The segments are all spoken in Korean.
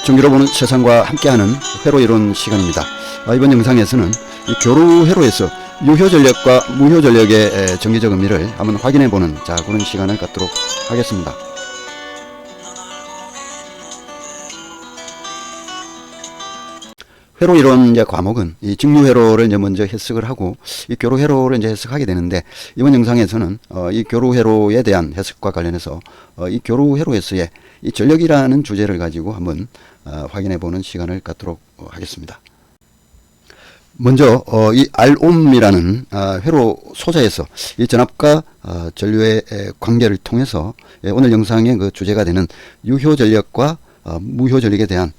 정기로 보는 세상과 함께하는 회로 이론 시간입니다. 이번 영상에서는 이 교루 회로에서 유효 전력과 무효 전력의 정기적 의미를 한번 확인해 보는 그런 시간을 갖도록 하겠습니다. 회로 이론 과목은 이 직류 회로를 먼저 해석을 하고 이 교루 회로를 해석하게 되는데, 이번 영상에서는 이 교루 회로에 대한 해석과 관련해서 이 교루 회로에서의 이 전력이라는 주제를 가지고 한번 확인해 보는 시간을 갖도록 하겠습니다. 먼저 이 R옴이라는 회로 소자에서 이 전압과 전류의 관계를 통해서 오늘 영상의 그 주제가 되는 유효 전력과 무효 전력에 대한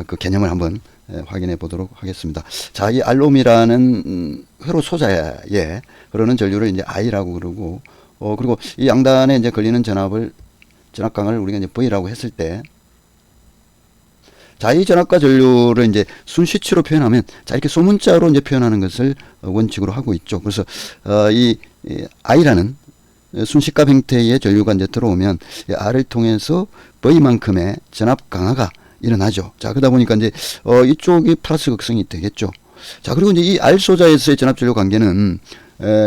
그 개념을 한번 확인해 보도록 하겠습니다. 자, 이 R옴이라는 회로 소자에 흐르는 전류를 이제 I라고 그러고, 그리고 이 양단에 이제 걸리는 전압강을 우리가 이제 V라고 했을 때, 자, 이 전압과 전류를 이제 순시치로 표현하면, 자, 이렇게 소문자로 이제 표현하는 것을 원칙으로 하고 있죠. 그래서, 이 I라는 순시값 형태의 전류가 이제 들어오면, 이 R을 통해서 V만큼의 전압 강화가 일어나죠. 자, 그러다 보니까 이제, 이쪽이 플러스 극성이 되겠죠. 자, 그리고 이제 이 R 소자에서의 전압 전류 관계는,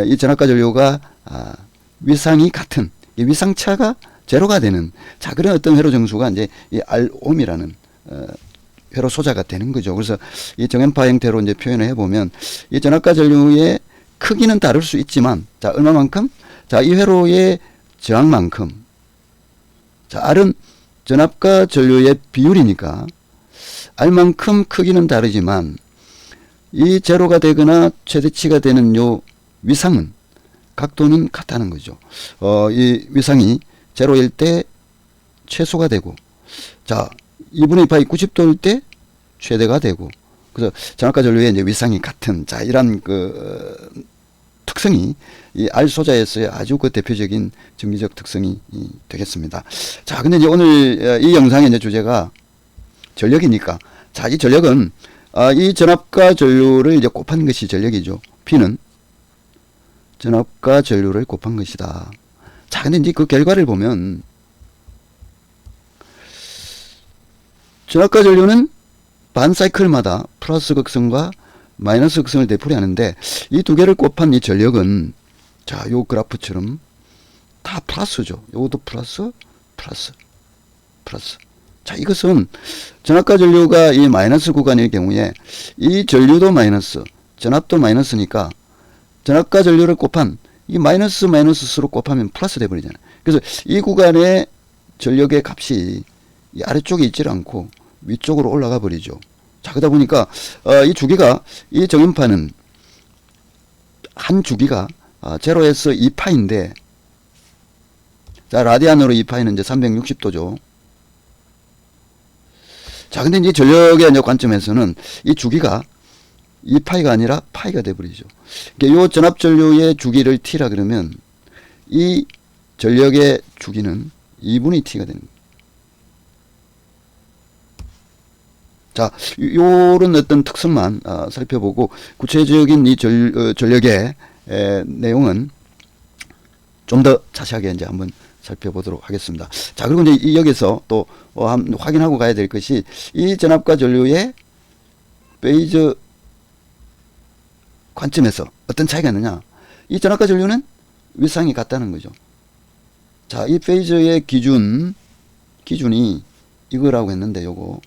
이 전압과 전류가, 위상이 같은, 이 위상차가 제로가 되는, 자, 그런 어떤 회로 정수가 이제 이 R옴이라는, 회로 소자가 되는 거죠. 그래서 이 정연파 형태로 이제 표현을 해보면, 이 전압과 전류의 크기는 다를 수 있지만, 자, 얼마만큼? 자, 이 회로의 저항만큼. 자, R은 전압과 전류의 비율이니까 R만큼 크기는 다르지만 이 제로가 되거나 최대치가 되는 요 위상은, 각도는 같다는 거죠. 이 위상이 제로일 때 최소가 되고, 자, 2분의 2파이 90도일 때 최대가 되고, 그래서 전압과 전류의 이제 위상이 같은, 자, 이런 그 특성이 이 R 소자에서의 아주 그 대표적인 정기적 특성이 되겠습니다. 자, 근데 이제 오늘 이 영상의 이제 주제가 전력이니까, 자, 이 전력은 이 전압과 전류를 이제 곱한 것이 전력이죠. P는 전압과 전류를 곱한 것이다. 자, 근데 이제 그 결과를 보면, 전압과 전류는 반 사이클마다 플러스 극성과 마이너스 극성을 되풀이하는데, 이 두 개를 곱한 이 전력은, 자, 요 그래프처럼 다 플러스죠. 요것도 플러스, 플러스, 플러스. 자, 이것은 전압과 전류가 이 마이너스 구간일 경우에 이 전류도 마이너스, 전압도 마이너스니까 전압과 전류를 곱한 이 마이너스 마이너스로 곱하면 플러스 돼버리잖아요. 그래서 이 구간의 전력의 값이 이 아래쪽에 있질 않고 위쪽으로 올라가 버리죠. 자, 그러다 보니까 이 주기가, 이 정연파는 한 주기가 제로에서 2파인데, 자, 라디안으로 2파이는 이제 360도죠. 자, 근데 이제 전력의 이제 관점에서는 이 주기가 2파이가 아니라 파이가 돼버리죠. 그러니까 요 전압 전류의 주기를 T라 그러면 이 전력의 주기는 2분의 T가 되는 거예요. 자, 요런 어떤 특성만 살펴보고, 구체적인 이 전력의 내용은 좀 더 자세하게 이제 한번 살펴보도록 하겠습니다. 자, 그리고 이제 여기서 또 확인하고 가야 될 것이, 이 전압과 전류의 페이즈 관점에서 어떤 차이가 있느냐. 이 전압과 전류는 위상이 같다는 거죠. 자, 이 페이즈의 기준이 이거라고 했는데, 요거.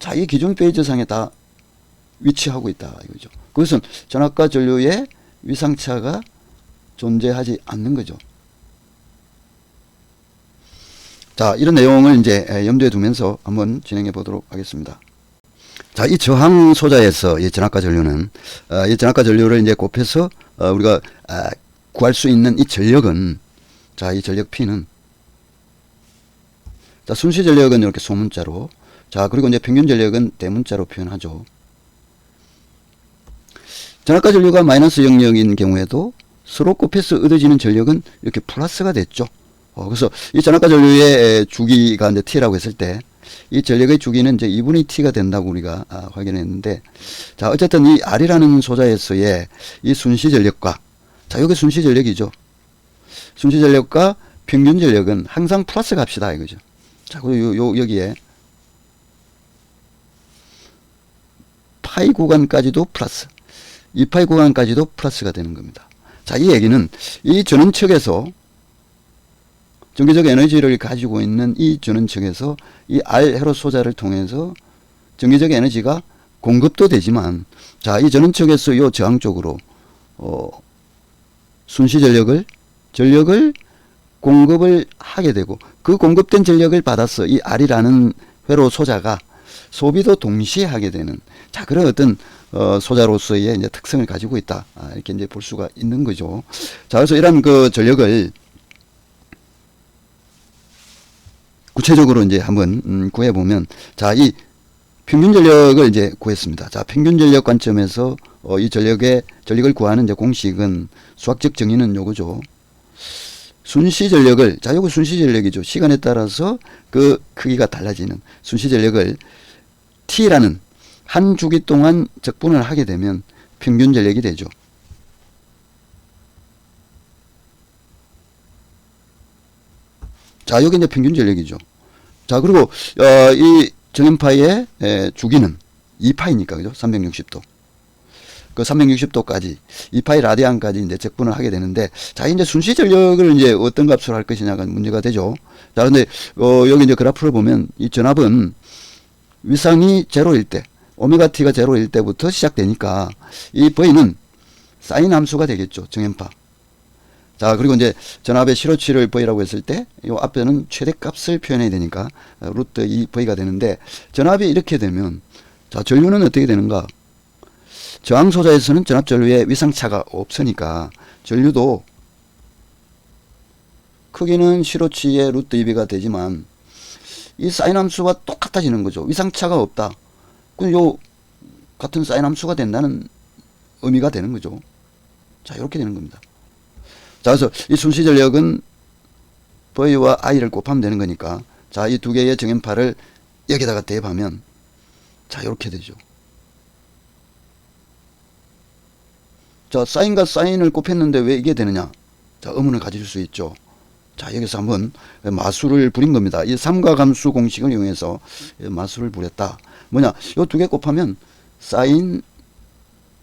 자, 이 기존 페이지상에 다 위치하고 있다 이거죠. 그것은 전압과 전류의 위상차가 존재하지 않는 거죠. 자, 이런 내용을 이제 염두에 두면서 한번 진행해 보도록 하겠습니다. 자, 이 저항 소자에서 이 전압과 전류는, 이 전압과 전류를 이제 곱해서 우리가 구할 수 있는 이 전력은, 자, 이 전력 P는, 자, 순시 전력은 이렇게 소문자로, 자, 그리고 이제 평균 전력은 대문자로 표현하죠. 전압과 전류가 마이너스 영역인 경우에도 서로 곱해서 얻어지는 전력은 이렇게 플러스가 됐죠. 그래서 이 전압과 전류의 주기가 이제 T라고 했을 때, 이 전력의 주기는 이제 2분의 T가 된다고 우리가 확인했는데, 자, 어쨌든 이 R이라는 소자에서의 이 순시 전력과, 자, 여기 순시 전력이죠. 순시 전력과 평균 전력은 항상 플러스 값이다 이거죠. 자, 그리고 여기에 2파이 구간까지도 플러스, 2파이 구간까지도 플러스가 되는 겁니다. 자, 이 얘기는 이 전원측에서 전기적 에너지를 가지고 있는 이 전원측에서 이 R 회로 소자를 통해서 전기적 에너지가 공급도 되지만, 자, 이 전원측에서 이 저항 쪽으로 순시 전력을 공급을 하게 되고, 그 공급된 전력을 받아서 이 R이라는 회로 소자가 소비도 동시에 하게 되는, 자, 그런 어떤 소자로서의 이제 특성을 가지고 있다, 이렇게 이제 볼 수가 있는 거죠. 자, 그래서 이런 그 전력을 구체적으로 이제 한번 구해 보면, 자, 이 평균 전력을 이제 구했습니다. 자, 평균 전력 관점에서 이 전력을 구하는 이제 공식은, 수학적 정의는 요거죠. 순시 전력을, 자, 요거 순시 전력이죠. 시간에 따라서 그 크기가 달라지는 순시 전력을 T라는 한 주기 동안 적분을 하게 되면 평균 전력이 되죠. 자, 여기 이제 평균 전력이죠. 자, 그리고 이 정연파의 주기는 2파이니까, 그죠? 360도. 그 360도까지 2파이 라디안까지 이제 적분을 하게 되는데, 자, 이제 순시 전력을 이제 어떤 값으로 할 것이냐가 문제가 되죠. 자, 근데 여기 이제 그래프를 보면 이 전압은 위상이 제로일 때, 오메가 t가 제로일 때부터 시작되니까 이 V는 사인 함수가 되겠죠. 정연파. 자, 그리고 이제 전압의 실어치를 V라고 했을 때, 이 앞에는 최대값을 표현해야 되니까 루트 2V가 되는데, 전압이 이렇게 되면, 자, 전류는 어떻게 되는가? 저항 소자에서는 전압 전류에 위상차가 없으니까 전류도 크기는 실어치의 루트 2V가 되지만 이 사인 함수와 똑같아지는 거죠. 위상차가 없다. 그럼 요 같은 사인 함수가 된다는 의미가 되는 거죠. 자, 이렇게 되는 겁니다. 자, 그래서 이 순시 전력은 V와 I를 곱하면 되는 거니까, 자, 이 두 개의 정연파를 여기다가 대입하면, 자, 이렇게 되죠. 자, 사인과 사인을 곱했는데 왜 이게 되느냐? 자, 의문을 가질 수 있죠. 자, 여기서 한번 마술을 부린 겁니다. 이 삼각함수 공식을 이용해서 마술을 부렸다. 뭐냐? 요 두 개 곱하면 사인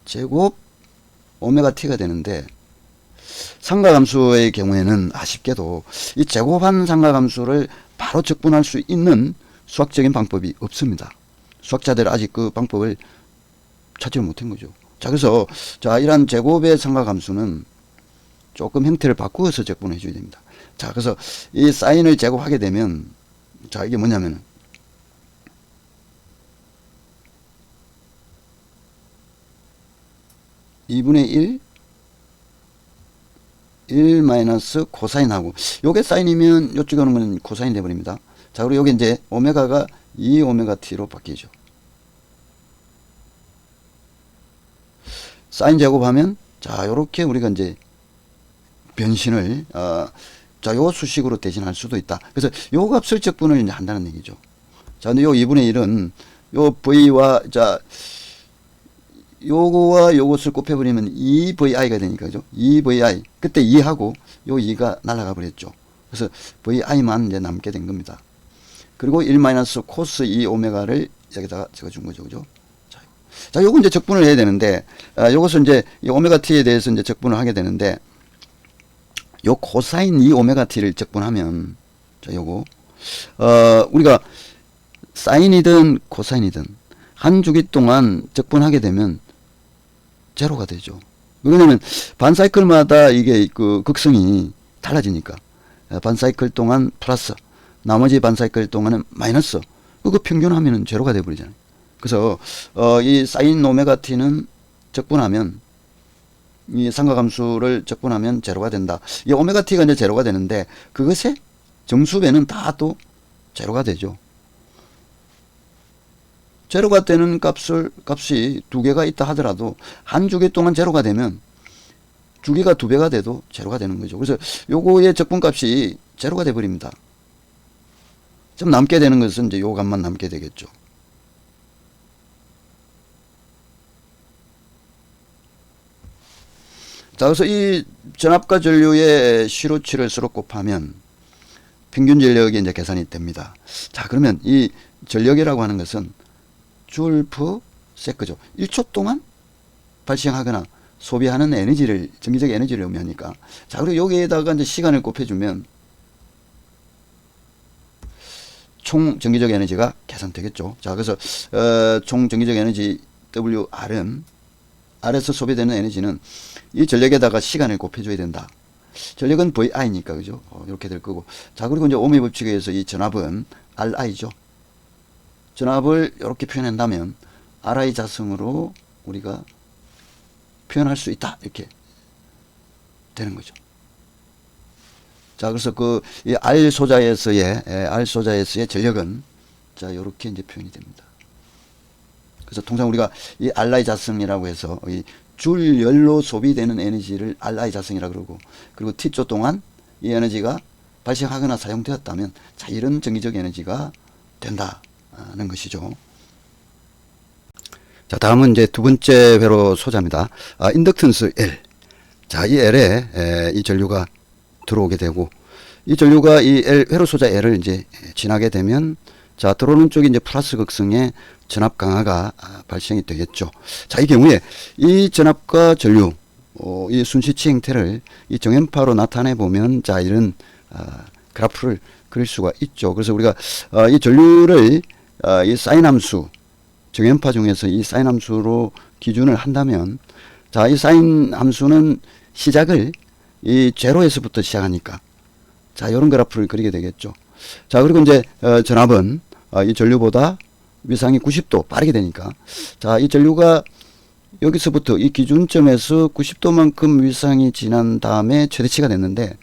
제곱 오메가 t가 되는데, 삼각함수의 경우에는 아쉽게도 이 제곱한 삼각함수를 바로 적분할 수 있는 수학적인 방법이 없습니다. 수학자들 아직 그 방법을 찾지 못한 거죠. 자, 그래서 자, 이러한 제곱의 삼각함수는 조금 형태를 바꾸어서 적분해 줘야 됩니다. 자, 그래서 이 사인을 제곱하게 되면, 자, 이게 뭐냐면 2분의 1 마이너스 코사인하고, 요게 사인이면 요쪽에 오는 건 코사인 돼버립니다. 자, 그리고 요게 이제 오메가가 2오메가 t로 바뀌죠. 사인 제곱하면, 자, 요렇게 우리가 이제 변신을 자, 요 수식으로 대신할 수도 있다. 그래서 요 값을 적분을 이제 한다는 얘기죠. 자, 근데 요 2분의 1은 요 V와, 자, 요거와 요것을 곱해버리면 2VI가 되니까, 그죠? 2VI. 그때 2하고 요 2가 날아가 버렸죠. 그래서 VI만 이제 남게 된 겁니다. 그리고 1 마이너스 코스 2 오메가를 여기다가 적어준 거죠. 그죠? 자, 요거 이제 적분을 해야 되는데, 요것은 이제 이 오메가 t에 대해서 이제 적분을 하게 되는데, 요 코사인 2 오메가 t를 적분하면, 자, 요거, 우리가 사인이든 코사인이든 한 주기 동안 적분하게 되면 제로가 되죠. 왜냐면 반사이클마다 이게 그 극성이 달라지니까, 반사이클 동안 플러스, 나머지 반사이클 동안은 마이너스, 그거 평균하면은 제로가 돼버리잖아요. 그래서 이 사인 오메가 t는 적분하면, 이 삼각함수를 적분하면 제로가 된다. 이 오메가 t가 이제 제로가 되는데, 그것의 정수배는 다 또 제로가 되죠. 제로가 되는 값이 두 개가 있다 하더라도 한 주기 동안 제로가 되면 주기가 두 배가 돼도 제로가 되는 거죠. 그래서 요거의 적분값이 제로가 돼 버립니다. 좀 남게 되는 것은 이제 요 값만 남게 되겠죠. 자, 그래서 이 전압과 전류의 시로치를 서로 곱하면 평균 전력이 이제 계산이 됩니다. 자, 그러면 이 전력이라고 하는 것은 줄프 세크죠. 1초 동안 발생하거나 소비하는 에너지를, 전기적 에너지를 의미하니까. 자, 그리고 여기에다가 이제 시간을 곱해주면 총 전기적 에너지가 계산되겠죠. 자, 그래서 총 전기적 에너지 WR은, R에서 소비되는 에너지는 이 전력에다가 시간을 곱해줘야 된다. 전력은 VI니까, 그죠? 이렇게 될 거고. 자, 그리고 이제 오미 법칙에 의해서 이 전압은 RI죠. 전압을 이렇게 표현한다면 RI 자승으로 우리가 표현할 수 있다. 이렇게 되는 거죠. 자, 그래서 이 R 소자에서의 전력은 자, 요렇게 이제 표현이 됩니다. 그래서 통상 우리가 이 RI 자승이라고 해서 이 줄열로 소비되는 에너지를 RI 자승이라 그러고, 그리고 T조 동안 이 에너지가 발생하거나 사용되었다면 자, 이런 전기적 에너지가 된다는 것이죠. 자, 다음은 이제 두 번째 회로 소자입니다. 인덕턴스 L. 자, 이 L에 이 전류가 들어오게 되고, 이 전류가 이 회로 소자 L을 이제 지나게 되면 자, 들어오는 쪽이 이제 플러스 극성의 전압 강화가 발생이 되겠죠. 자, 이 경우에 이 전압과 전류, 이 순시치 형태를 이 정연파로 나타내 보면 자, 이런 그래프를 그릴 수가 있죠. 그래서 우리가 이 전류를 이 사인 함수, 정연파 중에서 이 사인 함수로 기준을 한다면 자, 이 사인 함수는 시작을 이 제로에서부터 시작하니까 자, 이런 그래프를 그리게 되겠죠. 자, 그리고 이제 전압은 이 전류보다 위상이 90도 빠르게 되니까 자, 이 전류가 여기서부터 이 기준점에서 90도만큼 위상이 지난 다음에 최대치가 됐는데,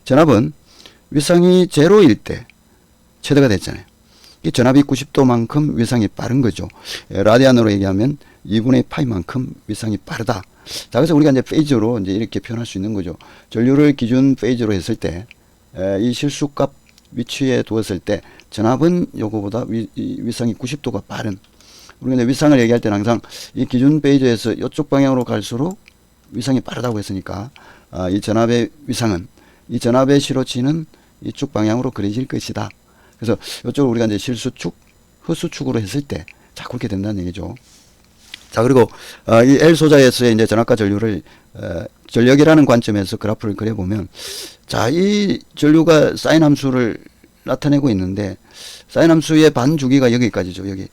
전압은 위상이 제로일 때 최대가 됐잖아요. 이 전압이 90도만큼 위상이 빠른 거죠. 라디안으로 얘기하면 2분의 파이만큼 위상이 빠르다. 자, 그래서 우리가 이제 페이즈로 이제 이렇게 표현할 수 있는 거죠. 전류를 기준 페이즈로 했을 때 이 실수값 위치에 두었을 때 전압은 요거보다 위상이 90도가 빠른. 우리가 이제 위상을 얘기할 때는 항상 이 기준 페이지에서 이쪽 방향으로 갈수록 위상이 빠르다고 했으니까 이 전압의 위상은, 이 전압의 시로치는 이쪽 방향으로 그려질 것이다. 그래서 이쪽을 우리가 이제 실수축, 허수축으로 했을 때 자, 그렇게 된다는 얘기죠. 자, 그리고 이 L 소자에서의 이제 전압과 전류를 전력이라는 관점에서 그래프를 그려보면 자, 이 전류가 사인 함수를 나타내고 있는데 사인 함수의 반주기가 여기까지죠. 여기.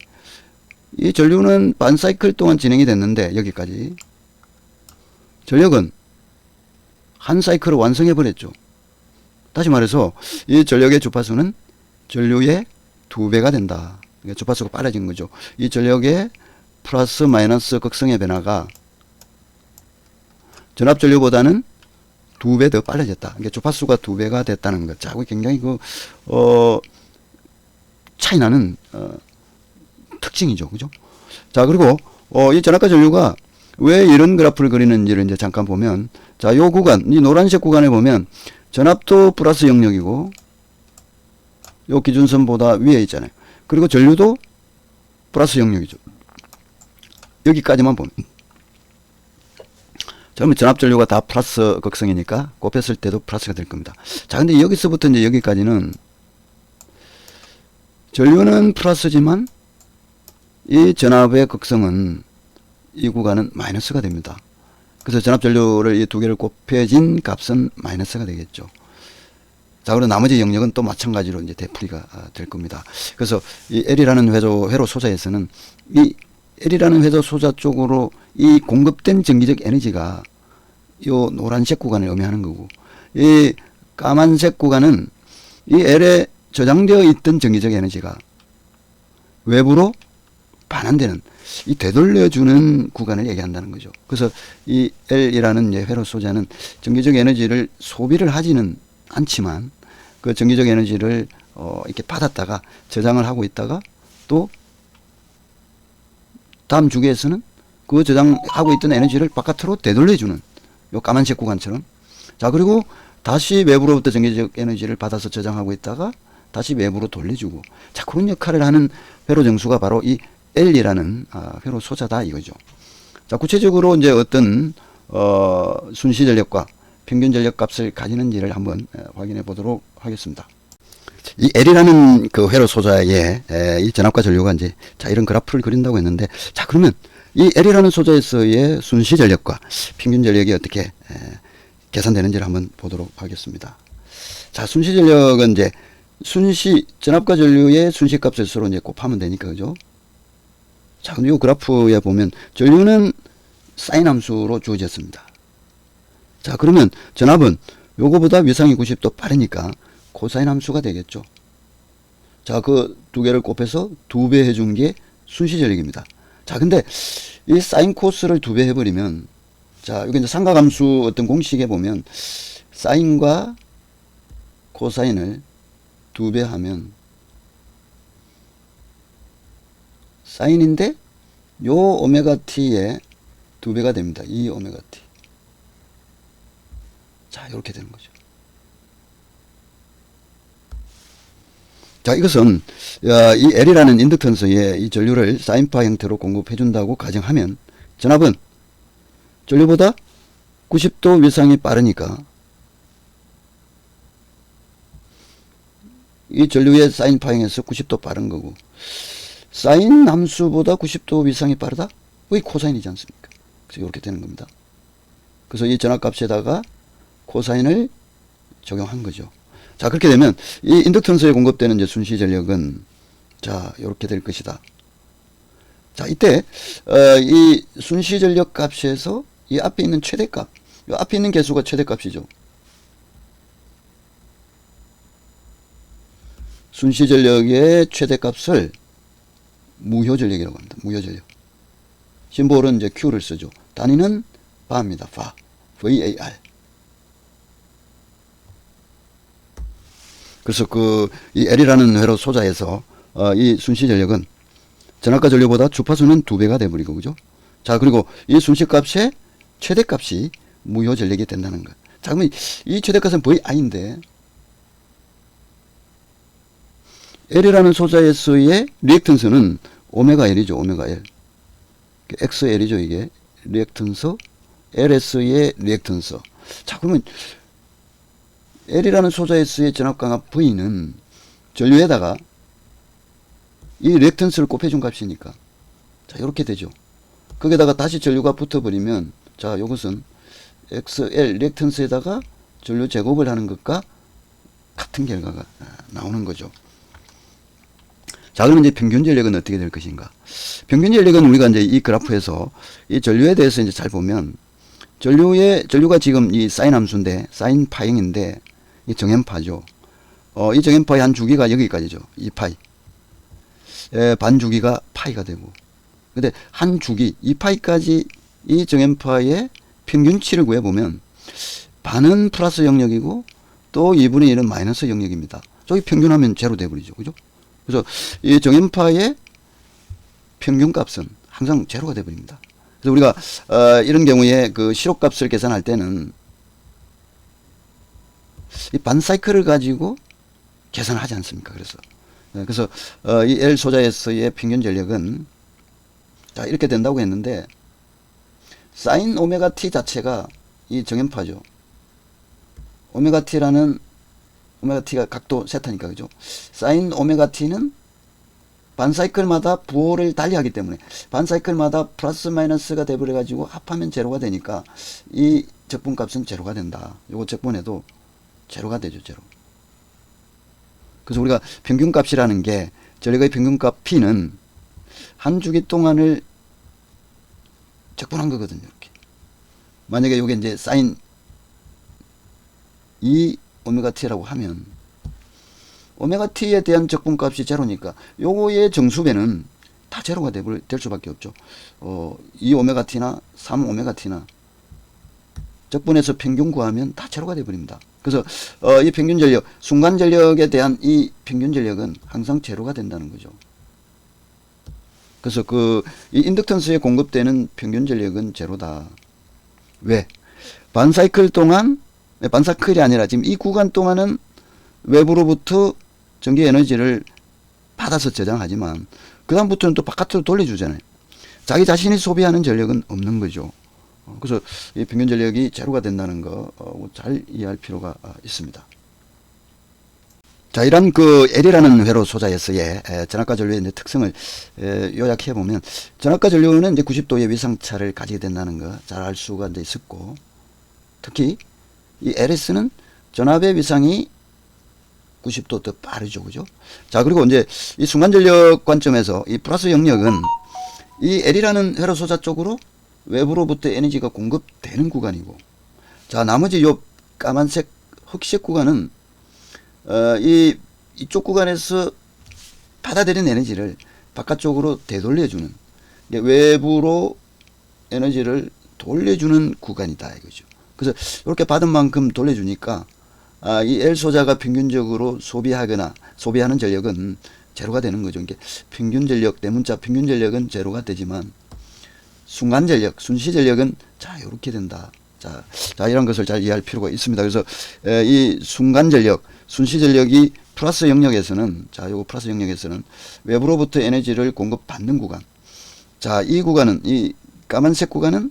이 전류는 반 사이클 동안 진행이 됐는데 여기까지. 전력은 한 사이클을 완성해 버렸죠. 다시 말해서 이 전력의 주파수는 전류의 2배가 된다. 그러니까 주파수가 빨라진 거죠. 이 전력의 플러스 마이너스 극성의 변화가 전압 전류보다는 2배 더 빨라졌다. 그러니까 주파수가 2배가 됐다는 것. 자, 굉장히 차이 나는 특징이죠. 그죠? 자, 그리고 이 전압과 전류가 왜 이런 그래프를 그리는지를 이제 잠깐 보면, 자, 요 구간, 이 노란색 구간을 보면 전압도 플러스 영역이고 요 기준선보다 위에 있잖아요. 그리고 전류도 플러스 영역이죠. 여기까지만 보면. 자, 그러면 전압 전류가 다 플러스 극성이니까 곱했을 때도 플러스가 될 겁니다. 자, 근데 여기서부터 이제 여기까지는 전류는 플러스지만 이 전압의 극성은 이 구간은 마이너스가 됩니다. 그래서 전압 전류를 이 두 개를 곱해진 값은 마이너스가 되겠죠. 자, 그리고 나머지 영역은 또 마찬가지로 이제 되풀이가 될 겁니다. 그래서 이 L이라는 회로 소자에서는 이 L이라는 회로 소자 쪽으로 이 공급된 전기적 에너지가 요 노란색 구간을 의미하는 거고, 이 까만색 구간은 이 L에 저장되어 있던 전기적 에너지가 외부로 반환되는, 이 되돌려주는 구간을 얘기한다는 거죠. 그래서 이 L이라는 회로 소자는 전기적 에너지를 소비를 하지는 않지만 그 전기적 에너지를 이렇게 받았다가 저장을 하고 있다가 또 다음 주기에서는 그 저장하고 있던 에너지를 바깥으로 되돌려주는 요 까만색 구간처럼. 자, 그리고 다시 외부로부터 전기적 에너지를 받아서 저장하고 있다가 다시 외부로 돌려주고, 자, 그런 역할을 하는 회로 정수가 바로 이 L이라는 회로 소자다 이거죠. 자, 구체적으로 이제 어떤 순시 전력과 평균 전력 값을 가지는지를 한번 확인해 보도록 하겠습니다. 이 L이라는 그 회로 소자의 이 전압과 전류가 이제 자 이런 그래프를 그린다고 했는데 자 그러면 이 L이라는 소자에서의 순시 전력과 평균 전력이 어떻게 계산되는지를 한번 보도록 하겠습니다. 자 순시 전력은 이제 순시 전압과 전류의 순시 값을 서로 이제 곱하면 되니까 그죠? 자 근데 이 그래프에 보면 전류는 사인 함수로 주어졌습니다. 자 그러면 전압은 요거보다 위상이 90도 빠르니까 코사인 함수가 되겠죠. 자, 그 두 개를 곱해서 2배 해준 게 순시 전력입니다. 자, 근데 이 사인 코스를 2배 해버리면 자, 여기 이제 삼각함수 어떤 공식에 보면 사인과 코사인을 2배 하면 사인인데 요 오메가 t의 2배가 됩니다. 이 오메가 t. 자, 이렇게 되는 거죠. 자, 이것은 이 L이라는 인덕턴스에 이 전류를 사인파 형태로 공급해 준다고 가정하면 전압은 전류보다 90도 위상이 빠르니까 이 전류의 사인파형에서 90도 빠른 거고 사인 함수보다 90도 위상이 빠르다? 거의 코사인이지 않습니까? 그래서 이렇게 되는 겁니다. 그래서 이 전압값에다가 코사인을 적용한 거죠. 자, 그렇게 되면 이 인덕턴스에 공급되는 이제 순시 전력은 자, 이렇게 될 것이다. 자, 이때 이 순시 전력 값에서 이 앞에 있는 최대값, 이 앞에 있는 개수가 최대값이죠. 순시 전력의 최대값을 무효 전력이라고 합니다. 무효 전력. 심볼은 이제 Q를 쓰죠. 단위는 바입니다. 바. VAR. 그래서 이 L이라는 회로 소자에서 이 순시 전력은 전압과 전류보다 주파수는 2배가 돼버리고 그죠? 자, 그리고 이 순시 값의 최대값이 무효 전력이 된다는 것. 자, 그러면 이 최대값은 VI인데 L이라는 소자에서의 리액턴스는 오메가 L이죠. 오메가 L. XL이죠. 이게 리액턴스 LS의 리액턴스. 자, 그러면 L이라는 소자에서의 전압강압 V는 전류에다가 이 리액턴스를 곱해준 값이니까 자 이렇게 되죠. 거기다가 다시 전류가 붙어버리면 자 이것은 XL 리액턴스에다가 전류 제곱을 하는 것과 같은 결과가 나오는 거죠. 자, 그러면 이제 평균 전력은 어떻게 될 것인가? 평균 전력은 우리가 이제 이 그래프에서 이 전류에 대해서 이제 잘 보면 전류가 지금 이 사인 함수인데 사인 파형인데 이 정연파죠. 이 정연파의 한 주기가 여기까지죠. 2파이. 반 주기가 파이가 되고. 근데 한 주기 2파이까지 이 정연파의 평균치를 구해보면 반은 플러스 영역이고 또 2분의 1은 마이너스 영역입니다. 저기 평균하면 제로 돼버리죠. 그죠? 그래서 이 정연파의 평균값은 항상 제로가 돼버립니다. 그래서 우리가 이런 경우에 그 시록값을 계산할 때는 이 반사이클을 가지고 계산을 하지 않습니까? 그래서 이 L 소자에서의 평균 전력은 자 이렇게 된다고 했는데 사인 오메가 t 자체가 이 정연파죠. 오메가 t가 각도 세타니까 그죠? 사인 오메가 t는 반사이클마다 부호를 달리하기 때문에 반사이클마다 플러스 마이너스가 돼버려 가지고 합하면 제로가 되니까 이 적분값은 제로가 된다. 요거 적분해도 제로가 되죠. 제로. 그래서 우리가 평균값이라는 게 전력의 평균값 P는 한 주기 동안을 적분한 거거든요. 이렇게. 만약에 요게 이제 사인 2 오메가 t라고 하면 오메가 t에 대한 적분값이 제로니까 요거의 정수배는 다 제로가 될 수밖에 없죠. 2 오메가 t나 3 오메가 t나 적분해서 평균 구하면 다 제로가 되어버립니다. 그래서 이 평균 전력, 순간 전력에 대한 이 평균 전력은 항상 제로가 된다는 거죠. 그래서 이 인덕턴스에 공급되는 평균 전력은 제로다. 왜? 반사이클 동안, 반사이클이 아니라 지금 이 구간 동안은 외부로부터 전기 에너지를 받아서 저장하지만 그 다음부터는 또 바깥으로 돌려주잖아요. 자기 자신이 소비하는 전력은 없는 거죠. 그래서 이 평균 전력이 제로가 된다는 거 잘 이해할 필요가 있습니다. 자, 자, 이런 그 L이라는 회로 소자에서의 전압과 전류의 이제 특성을 요약해 보면, 전압과 전류는 이제 90도의 위상차를 가지게 된다는 거 잘 알 수가 이제 있었고, 특히 이 LS는 전압의 위상이 90도 더 빠르죠, 그죠? 자, 그리고 이제 이 순간 전력 관점에서 이 플러스 영역은 이 L이라는 회로 소자 쪽으로 외부로부터 에너지가 공급되는 구간이고, 자, 나머지 요 까만색 흑색 구간은 이쪽 구간에서 받아들인 에너지를 바깥쪽으로 되돌려주는, 외부로 에너지를 돌려주는 구간이다 이거죠. 그래서 이렇게 받은 만큼 돌려주니까 이 L 소자가 평균적으로 소비하는 전력은 제로가 되는 거죠. 이게 평균 전력, 대문자 평균 전력은 제로가 되지만 순간 전력, 순시 전력은 자 이렇게 된다. 자 이런 것을 잘 이해할 필요가 있습니다. 그래서 이 순간 전력, 순시 전력이 플러스 영역에서는, 자 요거 플러스 영역에서는 외부로부터 에너지를 공급받는 구간. 자, 이 구간은, 이 까만색 구간은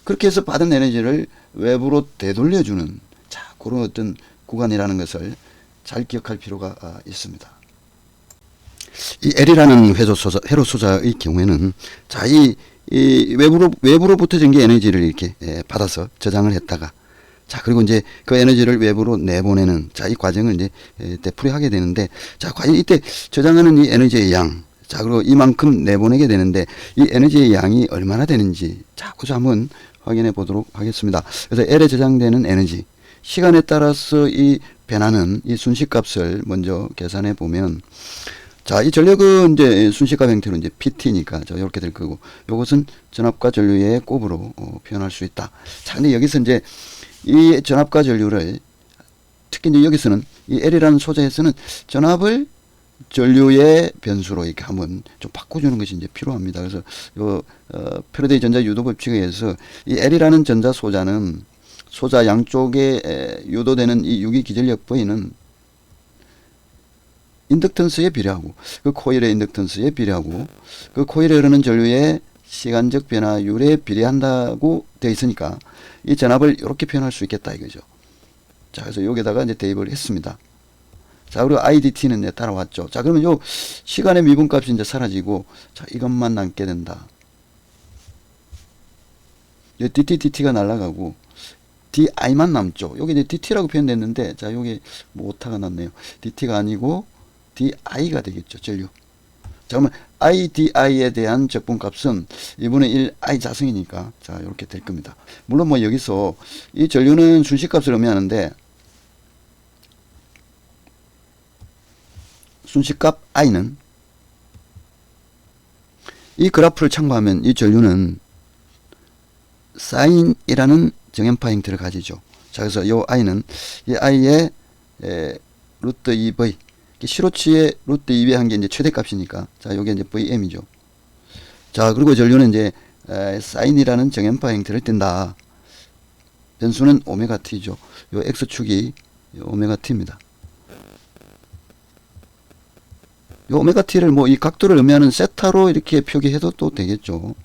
그렇게 해서 받은 에너지를 외부로 되돌려주는, 자 그런 어떤 구간이라는 것을 잘 기억할 필요가 있습니다. 이 L이라는 회로 소자의 경우에는, 자, 이 외부로부터 전기 에너지를 이렇게 받아서 저장을 했다가, 자, 그리고 이제 그 에너지를 외부로 내보내는, 자, 이 과정을 이제 되풀이하게 되는데, 자, 과연 이때 저장하는 이 에너지의 양, 자, 그리고 이만큼 내보내게 되는데, 이 에너지의 양이 얼마나 되는지, 자, 그저 한번 확인해 보도록 하겠습니다. 그래서 L에 저장되는 에너지, 시간에 따라서 이 변하는 이 순시값을 먼저 계산해 보면, 자, 이 전력은 이제 순시값 형태로 이제 PT니까 자, 이렇게 될 거고, 요것은 전압과 전류의 곱으로 표현할 수 있다. 자, 근데 여기서 이제 이 전압과 전류를, 특히 이제 여기서는 이 L이라는 소재에서는 전압을 전류의 변수로 이렇게 한번 좀 바꿔주는 것이 이제 필요합니다. 그래서 요 패러데이 전자 유도 법칙에 의해서 이 L이라는 전자 소자는, 소자 양쪽에 유도되는 이 유기 기전력 V는 인덕턴스에 비례하고, 그 코일의 인덕턴스에 비례하고, 그 코일에 흐르는 전류의 시간적 변화율에 비례한다고 되어 있으니까 이 전압을 이렇게 표현할 수 있겠다 이거죠. 자, 그래서 여기다가 이제 대입을 했습니다. 자, 그리고 IDT는 이제 따라왔죠. 자, 그러면 요 시간의 미분값이 이제 사라지고, 자, 이것만 남게 된다. 요 DT가 날아가고, DI만 남죠. 여기 이제 DT라고 표현됐는데, 자, 여기 뭐 오타가 났네요. DT가 아니고, DI가 되겠죠, 전류. 자, 그러면 IDI에 대한 적분값은 2분의 1 I 자승이니까, 자, 이렇게 될 겁니다. 물론 뭐 여기서 이 전류는 순시값을 의미하는데, 순시값 I는 이 그래프를 참고하면 이 전류는 사인이라는 정연파 형태를 가지죠. 자, 그래서 이 I는 이 I의 루트 2V, 시로치의 루트 2V 한 게 이제 최대값이니까, 자, 요게 이제 VM이죠. 자, 그리고 전류는 이제 사인이라는 정연파 형태를 띈다. 변수는 오메가 t죠. 요 X축이 오메가 t입니다. 요 오메가 t를 뭐 이 각도를 의미하는 세타로 이렇게 표기해도 또 되겠죠.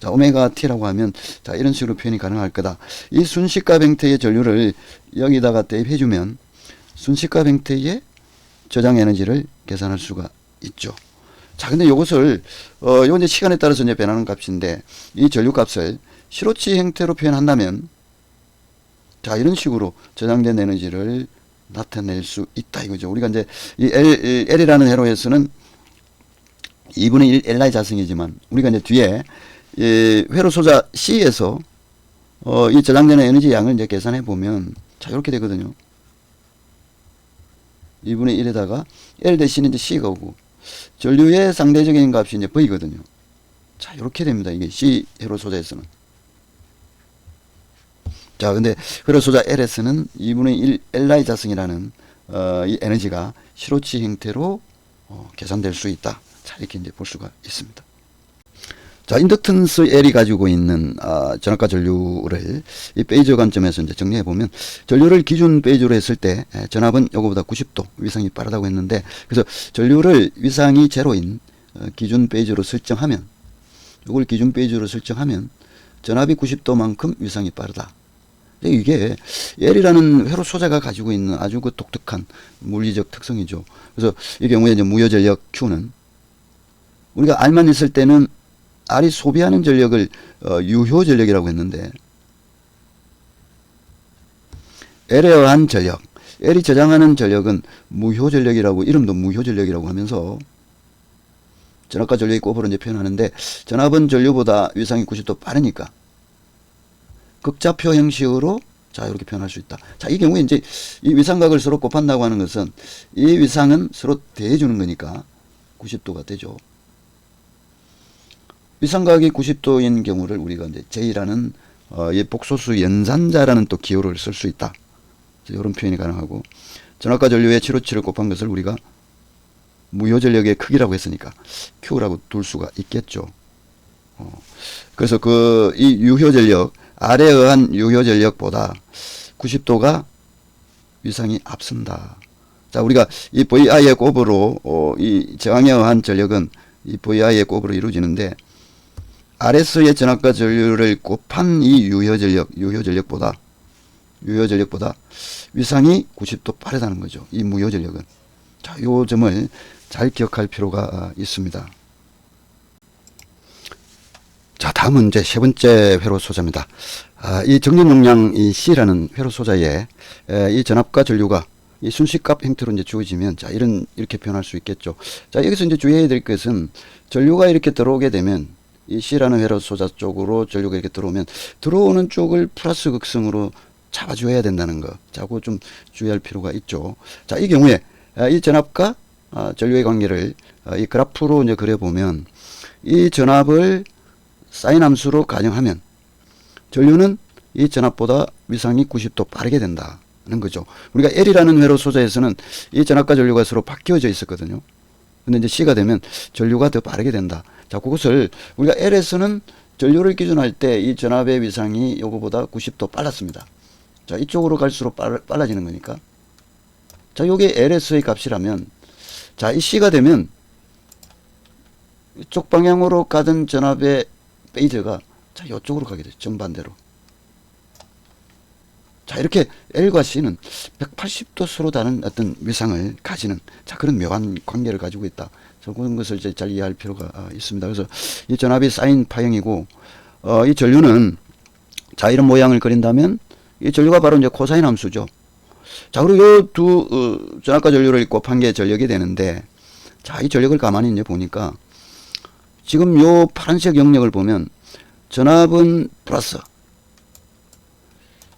자, 오메가 t라고 하면, 자, 이런 식으로 표현이 가능할 거다. 이 순시값 형태의 전류를 여기다가 대입해주면 순시값 형태의 저장 에너지를 계산할 수가 있죠. 자, 근데 요것을 요 이제 시간에 따라서 이제 변하는 값인데, 이 전류 값을 시로치 형태로 표현한다면, 자, 이런 식으로 저장된 에너지를 나타낼 수 있다 이거죠. 우리가 이제 이 L이라는 회로에서는 2분의 1 Li 자승이지만, 우리가 이제 뒤에 이 회로 소자 C에서 이 저장되는 에너지 양을 이제 계산해 보면, 자, 이렇게 되거든요. 2분의 1에다가 L 대신에 이제 C가 오고, 전류의 상대적인 값이 이제 V거든요. 자, 이렇게 됩니다. 이게 C 회로 소자에서는. 자, 근데 회로 소자 L에서는 2분의 1 Li 자승이라는 이 에너지가 시로치 형태로 계산될 수 있다. 자, 이렇게 이제 볼 수가 있습니다. 자, 인덕턴스 L이 가지고 있는 전압과 전류를 이 페이저 관점에서 이제 정리해 보면, 전류를 기준 페이저로 했을 때 전압은 요거보다 90도 위상이 빠르다고 했는데, 그래서 전류를 위상이 제로인 기준 페이저로 설정하면, 요걸 기준 페이저로 설정하면 전압이 90도만큼 위상이 빠르다. 이게 L이라는 회로 소재가 가지고 있는 아주 그 독특한 물리적 특성이죠. 그래서 이 경우에 이제 무효 전력 Q는 우리가 R만 있을 때는 R이 소비하는 전력을 유효 전력이라고 했는데, L에 의한 전력, L이 저장하는 전력은 무효 전력이라고, 이름도 무효 전력이라고 하면서 전압과 전류의 곱으로 이제 표현하는데, 전압은 전류보다 위상이 90도 빠르니까 극좌표 형식으로 자 이렇게 표현할 수 있다. 자, 이 경우에 이제 이 위상각을 서로 곱한다고 하는 것은 이 위상은 서로 대해주는 거니까 90도가 되죠. 위상각이 90도인 경우를 우리가 이제 J라는 이 복소수 연산자라는 또 기호를 쓸 수 있다. 이런 표현이 가능하고, 전압과 전류의 757을 곱한 것을 우리가 무효 전력의 크기라고 했으니까 Q라고 둘 수가 있겠죠. 그래서 이 유효 전력, R에 의한 유효 전력보다 90도가 위상이 앞선다. 자, 우리가 이 VI의 곱으로 이 저항에 의한 전력은 이 VI의 곱으로 이루어지는데, RS의 전압과 전류를 곱한 이 유효 전력보다 위상이 90도 빠르다는 거죠. 이 무효 전력은. 자, 요 점을 잘 기억할 필요가 있습니다. 자, 다음은 이제 세 번째 회로 소자입니다. 이 정전 용량 이 C라는 회로 소자에 이 전압과 전류가 이 순식값 형태로 이제 주어지면, 자, 이렇게 표현할 수 있겠죠. 자, 여기서 이제 주의해야 될 것은, 전류가 이렇게 들어오게 되면 이 C라는 회로 소자 쪽으로 전류가 이렇게 들어오면 들어오는 쪽을 플러스 극성으로 잡아줘야 된다는 거. 자, 그거 좀 주의할 필요가 있죠. 자, 이 경우에 이 전압과 전류의 관계를 이 그래프로 이제 그려보면, 이 전압을 사인 함수로 가정하면 전류는 이 전압보다 위상이 90도 빠르게 된다는 거죠. 우리가 L이라는 회로 소자에서는 이 전압과 전류가 서로 바뀌어져 있었거든요. 근데 이제 C가 되면 전류가 더 빠르게 된다. 자, 그것을 우리가 L에서는 전류를 기준할 때 이 전압의 위상이 요거보다 90도 빨랐습니다. 자, 이쪽으로 갈수록 빨라지는 거니까. 자, 요게 LS의 값이라면, 자, 이 C가 되면 이쪽 방향으로 가던 전압의 페이저가 자, 요쪽으로 가게 되죠. 정반대로. 자, 이렇게 L과 C는 180도 서로 다른 어떤 위상을 가지는, 자, 그런 묘한 관계를 가지고 있다. 그런 것을 이제 잘 이해할 필요가 있습니다. 그래서 이 전압이 사인 파형이고, 이 전류는, 자, 이런 모양을 그린다면 이 전류가 바로 이제 코사인 함수죠. 자, 그리고 요 두 전압과 전류를 곱한 게 전력이 되는데, 자, 이 전력을 가만히 이제 보니까 지금 요 파란색 영역을 보면 전압은 플러스,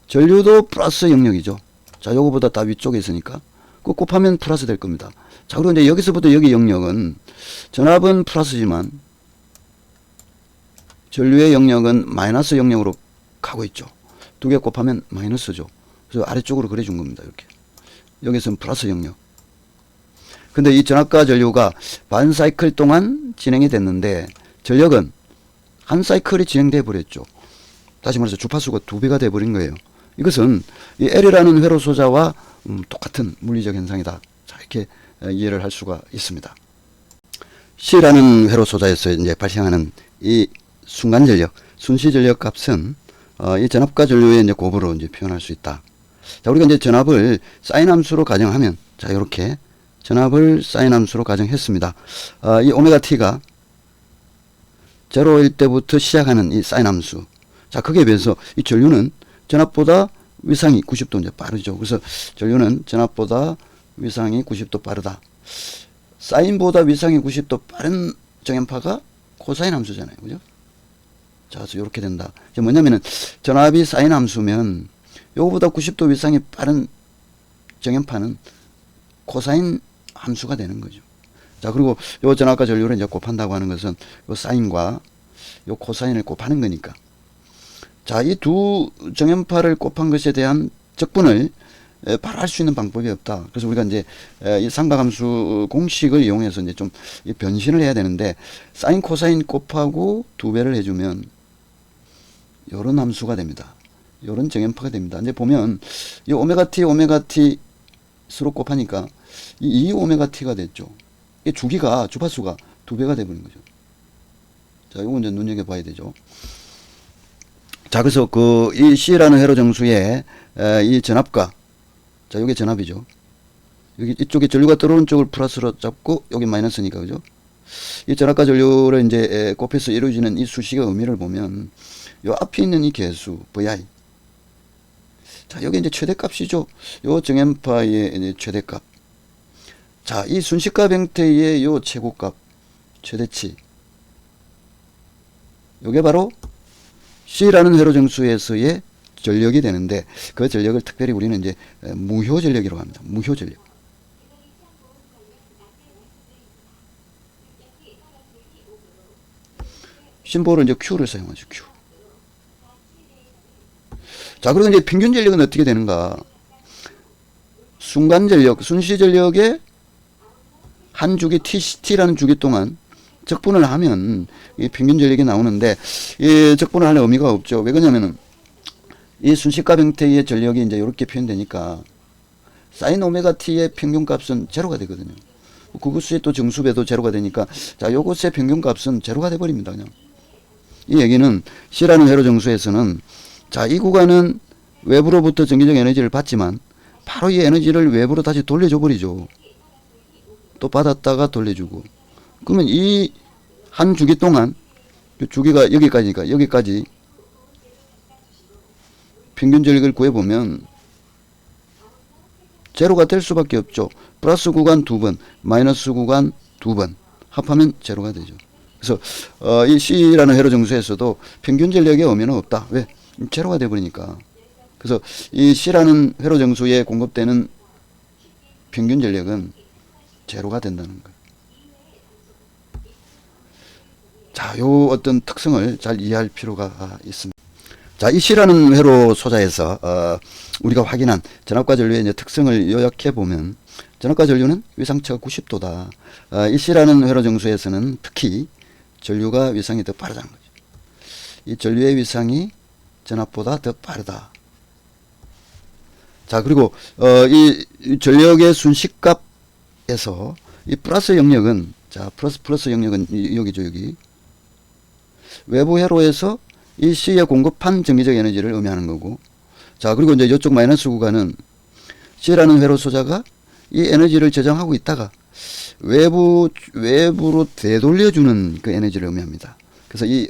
전류도 플러스 영역이죠. 자, 요거보다 다 위쪽에 있으니까 그 곱하면 플러스 될 겁니다. 자, 그리고 이제 여기서부터 여기 영역은 전압은 플러스지만 전류의 영역은 마이너스 영역으로 가고 있죠. 두 개 곱하면 마이너스죠. 그래서 아래쪽으로 그려준 겁니다. 이렇게. 여기서는 플러스 영역. 근데 이 전압과 전류가 반 사이클 동안 진행이 됐는데 전력은 한 사이클이 진행돼 버렸죠. 다시 말해서 주파수가 2배가 돼 버린 거예요. 이것은 이 L이라는 회로 소자와 똑같은 물리적 현상이다. 자, 이렇게 이해를 할 수가 있습니다. C라는 회로 소자에서 이제 발생하는 이 순간 전력, 순시 전력 값은 이 전압과 전류의 이제 곱으로 이제 표현할 수 있다. 자, 우리가 이제 전압을 사인 함수로 가정하면, 자, 이렇게 전압을 사인 함수로 가정했습니다. 이 오메가 t가 제로일 때부터 시작하는 이 사인 함수. 자, 거기에 비해서 이 전류는 전압보다 위상이 90도 이제 빠르죠. 그래서 전류는 전압보다 위상이 90도 빠르다. 사인보다 위상이 90도 빠른 정연파가 코사인 함수잖아요. 그죠? 자, 그래서 이렇게 된다. 이제 뭐냐면은 전압이 사인 함수면 요거보다 90도 위상이 빠른 정연파는 코사인 함수가 되는 거죠. 자, 그리고 요 전압과 전류를 이제 곱한다고 하는 것은 요 사인과 요 코사인을 곱하는 거니까. 자, 이 두 정연파를 곱한 것에 대한 적분을 바로 할 수 있는 방법이 없다. 그래서 우리가 이제 이 삼각함수 공식을 이용해서 이제 좀 변신을 해야 되는데, 사인 코사인 곱하고 2배를 해주면 요런 함수가 됩니다. 요런 정연파가 됩니다. 이제 보면 이 오메가 t 서로 곱하니까 이 오메가 t가 됐죠. 이 주파수가 2배가 되버린 거죠. 자, 이거 이제 눈여겨봐야 되죠. 자, 그래서 이 C라는 회로 정수의 이 전압과, 자, 요게 전압이죠. 여기 이쪽에 전류가 들어오는 쪽을 플러스로 잡고 여기 마이너스니까, 그죠? 이 전압과 전류를 이제 곱해서 이루어지는 이 수식의 의미를 보면 요 앞에 있는 이 계수 VI, 자, 여기 이제 최대값이죠. 요 정연파의 이제 최대값. 자, 이 순식값 형태의 요 최고값, 최대치. 요게 바로 C라는 회로 정수에서의 전력이 되는데, 그 전력을 특별히 우리는 이제 무효 전력이라고 합니다. 무효 전력. 심볼을 이제 Q를 사용하죠. Q. 자, 그리고 이제 평균 전력은 어떻게 되는가? 순간 전력, 순시 전력의 한 주기 T라는 주기 동안 적분을 하면 이 평균 전력이 나오는데, 이 적분을 할 의미가 없죠. 왜 그러냐면은 이 순식값 형태의 전력이 이제 이렇게 표현되니까 사인 오메가 t의 평균값은 제로가 되거든요. 그것의 또 정수배도 제로가 되니까, 자, 요것의 평균값은 제로가 돼 버립니다. 그냥. 이 얘기는 C라는 회로 정수에서는, 자, 이 구간은 외부로부터 전기적 에너지를 받지만 바로 이 에너지를 외부로 다시 돌려줘 버리죠. 또 받았다가 돌려주고. 그러면 이 한 주기 동안, 주기가 여기까지니까 여기까지 평균 전력을 구해보면 제로가 될 수밖에 없죠. 플러스 구간 2번, 마이너스 구간 2번 합하면 제로가 되죠. 그래서 이 C라는 회로 정수에서도 평균 전력의 의미는 없다. 왜? 제로가 돼버리니까. 그래서 이 C라는 회로 정수에 공급되는 평균 전력은 제로가 된다는 거예요. 자, 요 어떤 특성을 잘 이해할 필요가 있습니다. 자, 이 C라는 회로 소자에서 우리가 확인한 전압과 전류의 이제 특성을 요약해 보면, 전압과 전류는 위상처가 90도다. 이 C라는 회로 정수에서는 특히 전류가 위상이 더 빠르다는 거죠. 이 전류의 위상이 전압보다 더 빠르다. 자, 그리고 이 전력의 순식값에서 이 플러스 영역은, 자, 플러스 영역은 여기죠, 여기. 외부 회로에서 이 C에 공급한 전기적 에너지를 의미하는 거고, 자, 그리고 이제 이쪽 마이너스 구간은 C라는 회로 소자가 이 에너지를 저장하고 있다가 외부로 되돌려주는 그 에너지를 의미합니다. 그래서 이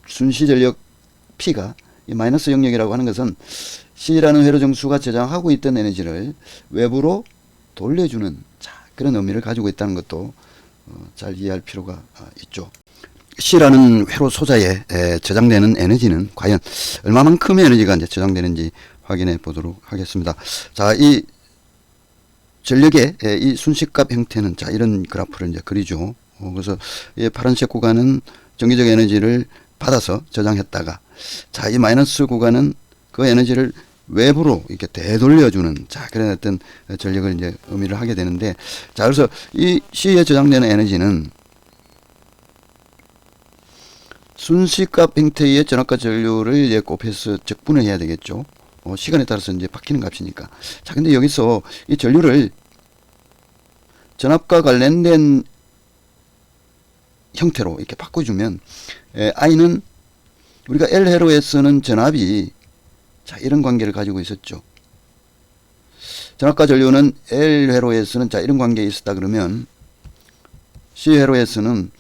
순시 전력 P가 이 마이너스 영역이라고 하는 것은 C라는 회로 정수가 저장하고 있던 에너지를 외부로 돌려주는, 자, 그런 의미를 가지고 있다는 것도 잘 이해할 필요가 있죠. C라는 회로 소자에 저장되는 에너지는 과연 얼마만큼의 에너지가 이제 저장되는지 확인해 보도록 하겠습니다. 자, 이 전력의 이 순식값 형태는, 자, 이런 그래프를 이제 그리죠. 그래서 이 파란색 구간은 전기적 에너지를 받아서 저장했다가, 자, 이 마이너스 구간은 그 에너지를 외부로 이렇게 되돌려주는, 자, 그런 어떤 전력을 이제 의미를 하게 되는데, 자, 그래서 이 C에 저장되는 에너지는 순식값 형태의 전압과 전류를 이제 곱해서 적분을 해야 되겠죠. 시간에 따라서 이제 바뀌는 값이니까. 자, 근데 여기서 이 전류를 전압과 관련된 형태로 이렇게 바꿔주면, I는 우리가 L 회로에서는 전압이, 자, 이런 관계를 가지고 있었죠. 전압과 전류는 L 회로에서는, 자, 이런 관계에 있었다 그러면 C 회로에서는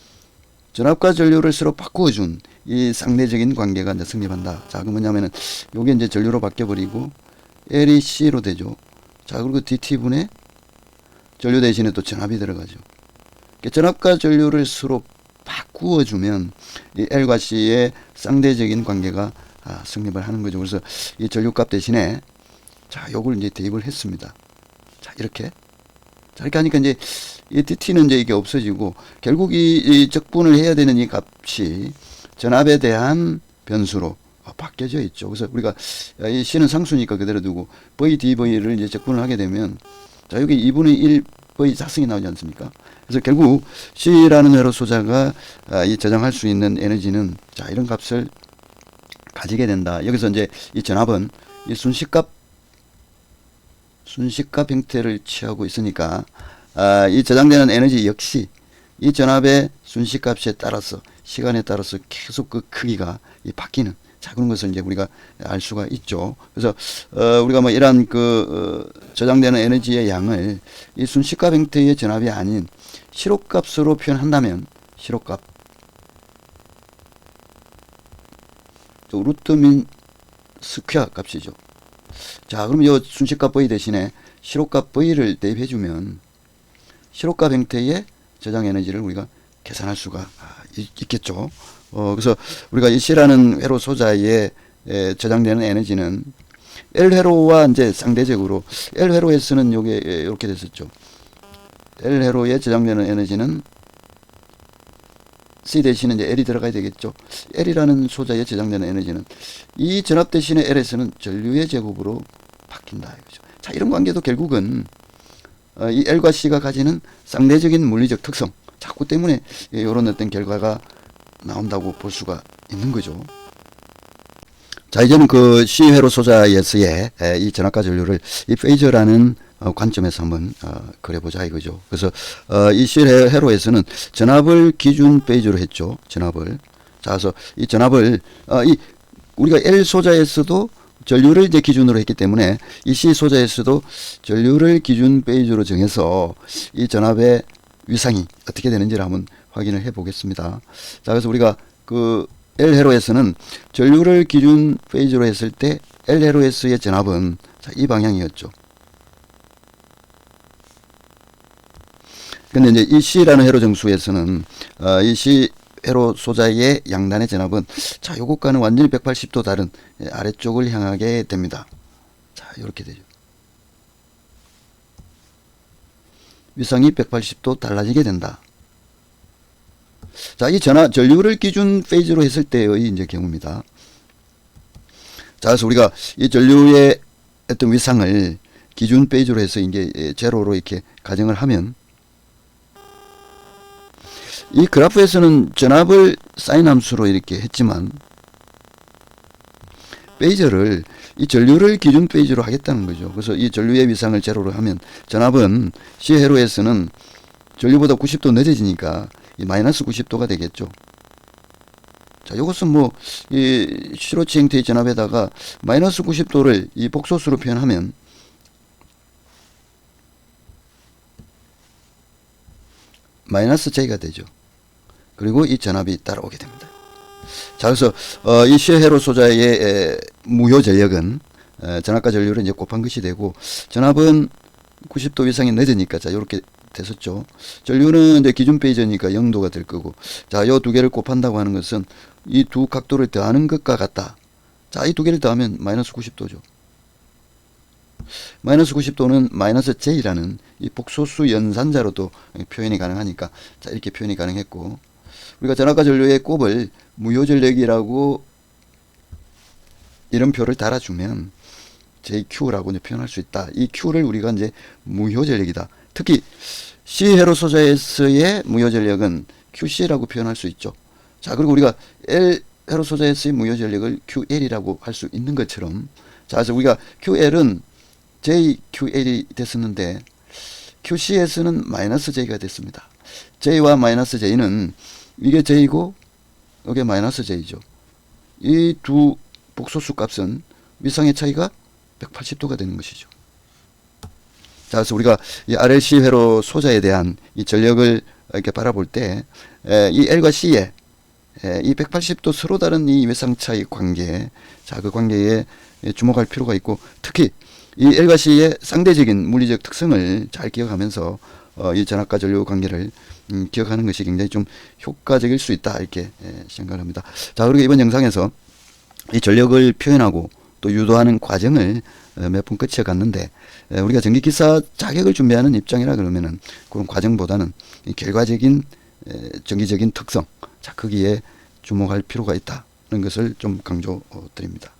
전압과 전류를 서로 바꾸어준 이 상대적인 관계가 이제 성립한다. 자, 그 뭐냐면은 요게 이제 전류로 바뀌어버리고 L이 C로 되죠. 자, 그리고 DT분의 전류 대신에 또 전압이 들어가죠. 전압과 전류를 서로 바꾸어주면 이 L과 C의 쌍대적인 관계가 성립을 하는 거죠. 그래서 이 전류값 대신에, 자, 요걸 이제 대입을 했습니다. 자, 이렇게. 자, 이렇게 하니까 이제 이 DT는 이제 이게 없어지고, 결국 이 적분을 해야 되는 이 값이 전압에 대한 변수로 바뀌어져 있죠. 그래서 우리가 이 C는 상수니까 그대로 두고 VDV를 이제 적분을 하게 되면, 자, 여기 2분의 1 V 자승이 나오지 않습니까? 그래서 결국 C라는 회로 소자가 이 저장할 수 있는 에너지는, 자, 이런 값을 가지게 된다. 여기서 이제 이 전압은 이 순식값 형태를 취하고 있으니까, 이 저장되는 에너지 역시 이 전압의 순식값에 따라서, 시간에 따라서 계속 그 크기가 바뀌는, 자, 그런 것을 이제 우리가 알 수가 있죠. 그래서 우리가 뭐 이러한 저장되는 에너지의 양을 이 순식값 형태의 전압이 아닌 시록값으로 표현한다면, 시록값 또 루트 민 스퀘어 값이죠. 자, 그럼 이 순식값 V 대신에 시록값 V를 대입해 주면 시록값 형태의 저장 에너지를 우리가 계산할 수가 있겠죠. 그래서 우리가 이 C라는 회로 소자에 저장되는 에너지는 L회로와 이제 상대적으로, L회로에서는 요게 이렇게 됐었죠. L회로에 저장되는 에너지는 C 대신에 이제 L이 들어가야 되겠죠. L이라는 소자에 저장되는 에너지는 이 전압 대신에 L에서는 전류의 제곱으로 바뀐다. 이거죠. 자, 이런 관계도 결국은 이 L과 C가 가지는 상대적인 물리적 특성, 자꾸 때문에 이런 어떤 결과가 나온다고 볼 수가 있는 거죠. 자, 이제는 그 C회로 소자에서의 이 전압과 전류를 이 페이저라는 관점에서 한번 그려보자 이거죠. 그래서 이 C회로에서는 전압을 기준 페이저로 했죠. 전압을. 자, 그래서 이 전압을 우리가 L 소자에서도 전류를 이제 기준으로 했기 때문에 이 C 소자에서도 전류를 기준 페이저로 정해서 이 전압의 위상이 어떻게 되는지를 한번 확인을 해 보겠습니다. 자, 그래서 우리가 그 L회로에서는 전류를 기준 페이저로 했을 때 L회로에서의 전압은 자, 이 방향이었죠. 근데 이제 이 C라는 회로 정수에서는 이 C 회로 소자의 양단의 전압은 자, 요것과는 완전히 180도 다른 아래쪽을 향하게 됩니다. 자, 이렇게 되죠. 위상이 180도 달라지게 된다. 자, 이 전류를 기준 페이즈로 했을 때의 이제 경우입니다. 자, 그래서 우리가 이 전류의 어떤 위상을 기준 페이즈로 해서 이제 제로로 이렇게 가정을 하면 이 그래프에서는 전압을 사인 함수로 이렇게 했지만 페이저를 이 전류를 기준 페이저로 하겠다는 거죠. 그래서 이 전류의 위상을 제로로 하면 전압은 C회로에서는 전류보다 90도 늦어지니까 이 마이너스 90도가 되겠죠. 자, 이것은 뭐 이 시로치 형태의 전압에다가 마이너스 90도를 이 복소수로 표현하면 마이너스 J가 되죠. 그리고 이 전압이 따라오게 됩니다. 자, 그래서 이 C회로 소자의 무효 전력은 전압과 전류를 이제 곱한 것이 되고, 전압은 90도 이상이 늦으니까 자, 요렇게 됐었죠. 전류는 이제 기준 페이저니까 0도가 될 거고, 자, 요 두 개를 곱한다고 하는 것은 이 두 각도를 더하는 것과 같다. 자, 이 두 개를 더하면 마이너스 90도죠. 마이너스 90도는 마이너스 J라는 이 복소수 연산자로도 표현이 가능하니까 자, 이렇게 표현이 가능했고, 우리가 전압과 전류의 곱을 무효전력이라고 이름표를 달아주면 JQ라고 이제 표현할 수 있다. 이 Q를 우리가 이제 무효전력이다. 특히 C회로 소자에서의 무효전력은 QC라고 표현할 수 있죠. 자, 그리고 우리가 L회로 소자에서의 무효전력을 QL이라고 할 수 있는 것처럼, 자, 그래서 우리가 QL은 JQL이 됐었는데 QC에서는 마이너스 J가 됐습니다. J와 마이너스 J는 이게 J이고 이게 마이너스 J죠. 이 두 복소수 값은 위상의 차이가 180도가 되는 것이죠. 자, 그래서 우리가 이 RLC 회로 소자에 대한 이 전력을 이렇게 바라볼 때 이 L과 C의 이 180도 서로 다른 이 위상 차이 관계, 자, 그 관계에 주목할 필요가 있고, 특히 이 L과 C의 상대적인 물리적 특성을 잘 기억하면서 이 전압과 전류 관계를 기억하는 것이 굉장히 좀 효과적일 수 있다, 이렇게 생각을 합니다. 자, 그리고 이번 영상에서 이 전력을 표현하고 또 유도하는 과정을 몇 번 거쳐갔는데, 우리가 전기기사 자격을 준비하는 입장이라 그러면은 그런 과정보다는 이 결과적인 전기적인 특성, 자, 거기에 주목할 필요가 있다는 것을 좀 강조드립니다.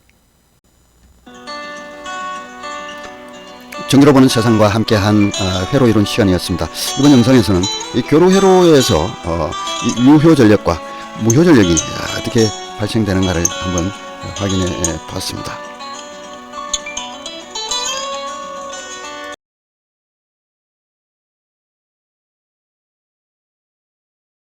전기로 보는 세상과 함께한 회로 이론 시간이었습니다. 이번 영상에서는 이 교로 회로에서 이 유효 전력과 무효 전력이 어떻게 발생되는가를 한번 확인해 봤습니다.